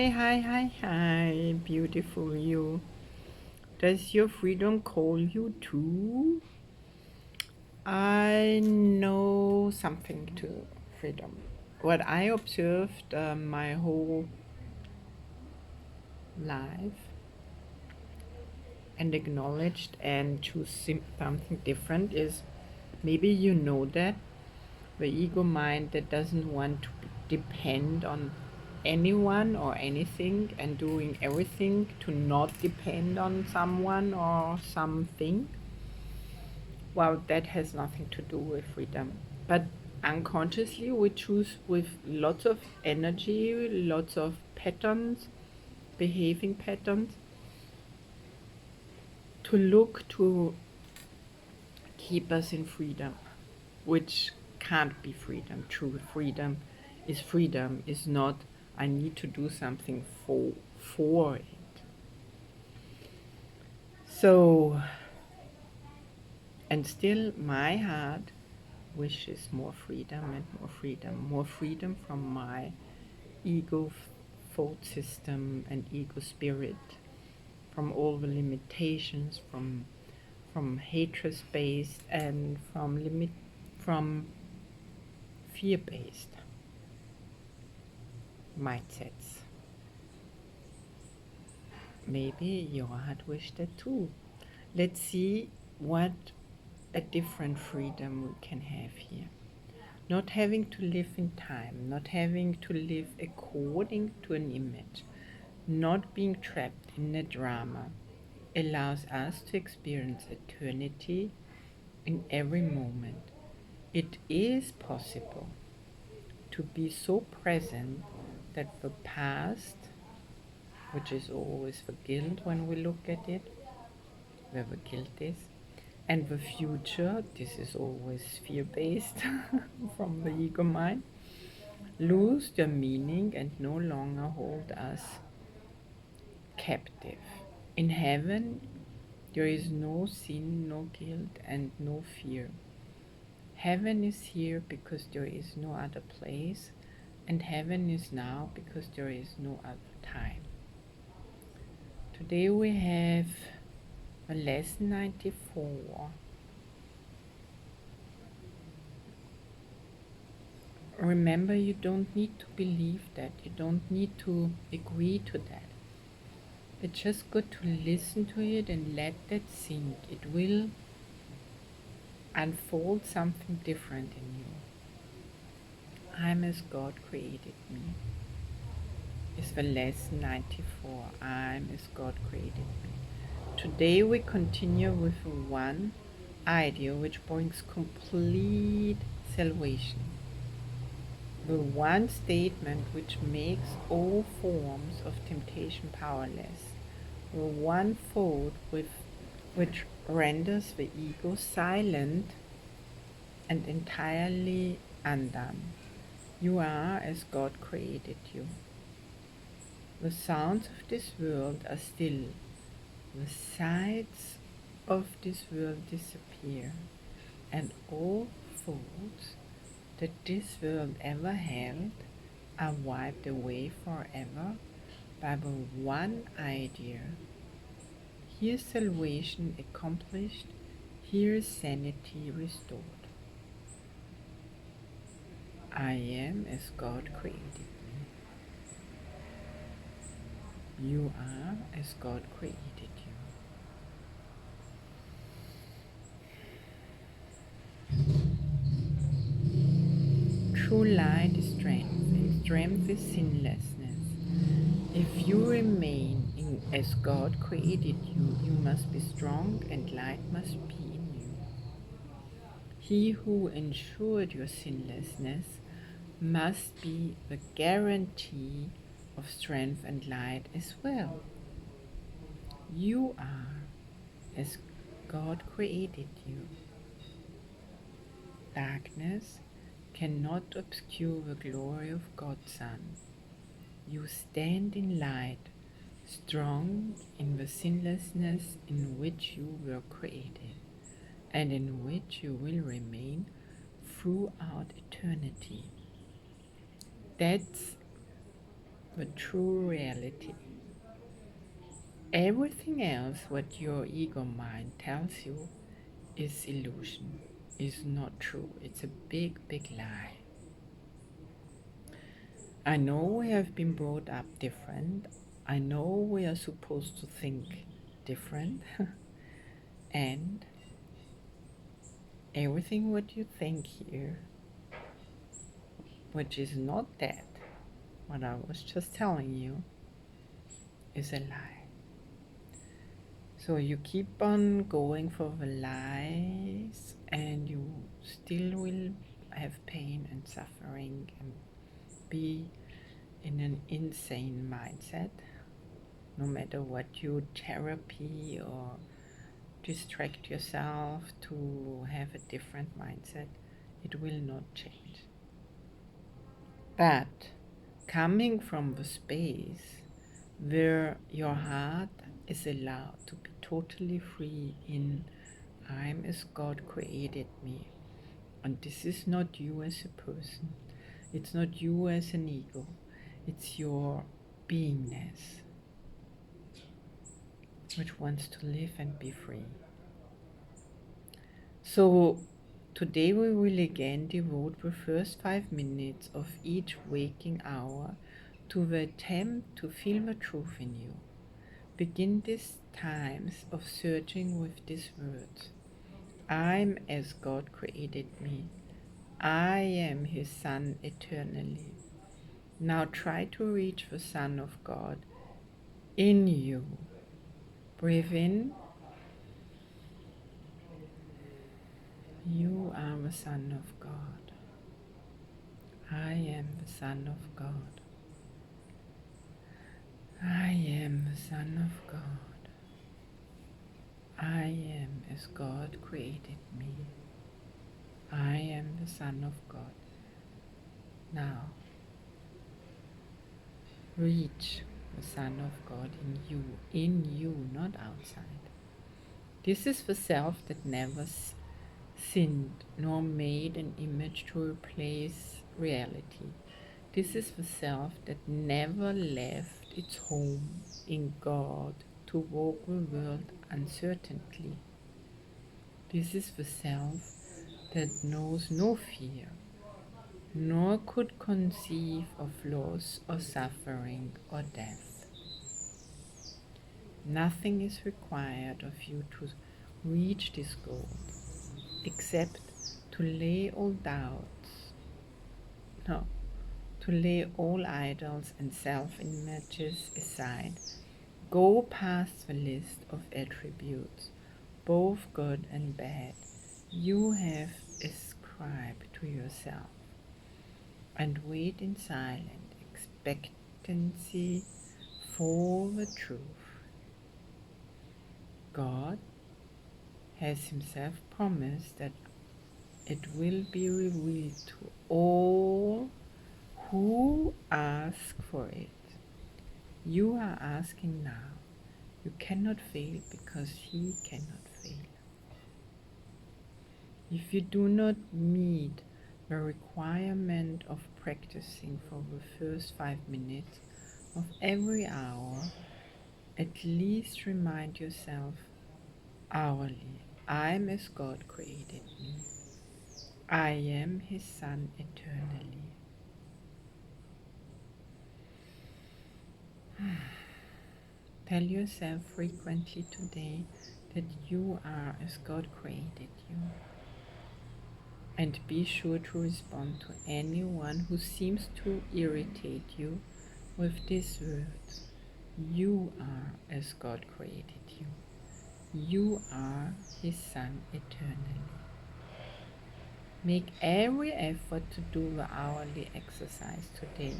Hi, beautiful you. Does your freedom call you too? I know something to freedom. What I observed my whole life and acknowledged and choose something different is maybe you know that the ego mind that doesn't want to depend on anyone or anything and doing everything to not depend on someone or something. Well, that has nothing to do with freedom. But unconsciously, we choose with lots of energy, lots of patterns, behaving patterns, to look to keep us in freedom, which can't be freedom. True freedom is not I need to do something for it. So, and still my heart wishes more freedom and more freedom from my ego thought system and ego spirit, from all the limitations, from hatred based and from fear based mindsets. Maybe your heart wished that too. Let's see what a different freedom we can have here. Not having to live in time, not having to live according to an image, not being trapped in a drama, allows us to experience eternity in every moment. It is possible to be so present that the past, which is always the guilt when we look at it, where the guilt is, and the future, this is always fear based from the ego mind, lose their meaning and no longer hold us captive. In heaven, there is no sin, no guilt, and no fear. Heaven is here because there is no other place, and heaven is now because there is no other time. Today we have a lesson 94. Remember, you don't need to believe that, you don't need to agree to that. It's just good to listen to it and let that sink. It will unfold something different in you. I'm as God created me. Is the lesson 94. I'm as God created me. Today we continue with one idea which brings complete salvation. The one statement which makes all forms of temptation powerless. The one thought which renders the ego silent and entirely undone. You are as God created you. The sounds of this world are still. The sights of this world disappear, and all thoughts that this world ever held are wiped away forever by the one idea. Here is salvation accomplished, here is sanity restored. I am as God created me. You are as God created you. True light is strength, and strength is sinlessness. If you remain as God created you, you must be strong and light must be in you. He who ensured your sinlessness must be the guarantee of strength and light as well. You are as God created you. Darkness cannot obscure the glory of God's Son. You stand in light, strong in the sinlessness in which you were created, and in which you will remain throughout eternity. That's the true reality. Everything else, what your ego mind tells you, is illusion, is not true. It's a big, big lie. I know we have been brought up different. I know we are supposed to think different. And everything what you think here, which is not that, what I was just telling you, is a lie. So you keep on going for the lies and you still will have pain and suffering and be in an insane mindset, no matter what you therapy or distract yourself to have a different mindset, it will not change. But coming from the space where your heart is allowed to be totally free in I'm as God created me, and this is not you as a person, it's not you as an ego, it's your beingness which wants to live and be free. So today we will again devote the first 5 minutes of each waking hour to the attempt to feel the truth in you. Begin these times of searching with these words. I'm as God created me. I am His Son eternally. Now try to reach the Son of God in you. Breathe in. You are the Son of God. I am the Son of God. I am the Son of God. I am as God created me. I am the Son of God. Now, reach the Son of God in you, not outside. This is the self that never sinned nor made an image to replace reality. This is the self that never left its home in God to walk the world uncertainly. This is the self that knows no fear, nor could conceive of loss or suffering or death. Nothing is required of you to reach this goal, except to lay all doubts, no, to lay all idols and self-images aside. Go past the list of attributes, both good and bad, you have ascribed to yourself, and wait in silent expectancy for the truth. God has Himself promised that it will be revealed to all who ask for it. You are asking now. You cannot fail because He cannot fail. If you do not meet the requirement of practicing for the first 5 minutes of every hour, at least remind yourself hourly, I am as God created me. I am His Son eternally. Tell yourself frequently today that you are as God created you. And be sure to respond to anyone who seems to irritate you with these words. You are as God created you. You are His Son eternally. Make every effort to do the hourly exercise today.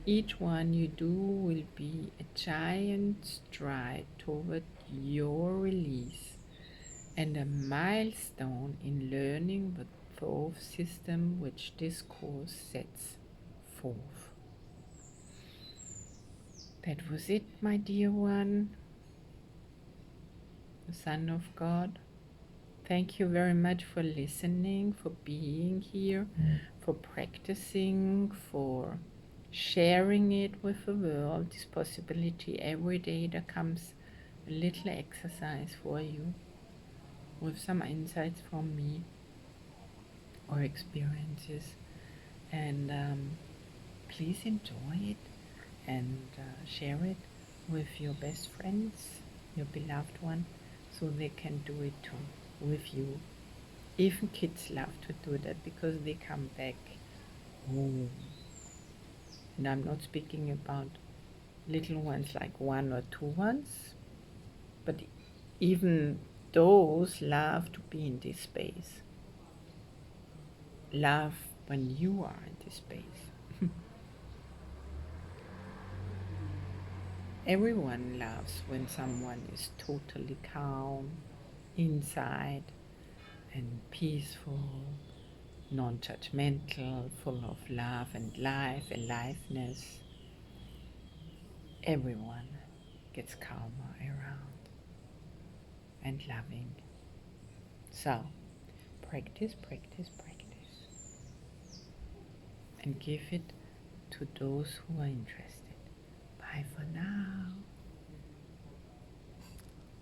Each one you do will be a giant stride toward your release and a milestone in learning the thought system which this course sets forth. That was it, my dear one, the Son of God. Thank you very much for listening, for being here, for practicing, for sharing it with the world, this possibility. Every day there comes a little exercise for you with some insights from me or experiences, and please enjoy it and share it with your best friends, your beloved one, so they can do it too with you. Even kids love to do that because they come back home. And I'm not speaking about little ones like 1 or 2 ones, but even those love to be in this space. Love when you are in this space. Everyone loves when someone is totally calm inside and peaceful, non-judgmental, full of love and life, aliveness. Everyone gets calmer around and loving. So, practice, practice, practice. And give it to those who are interested. Bye for now.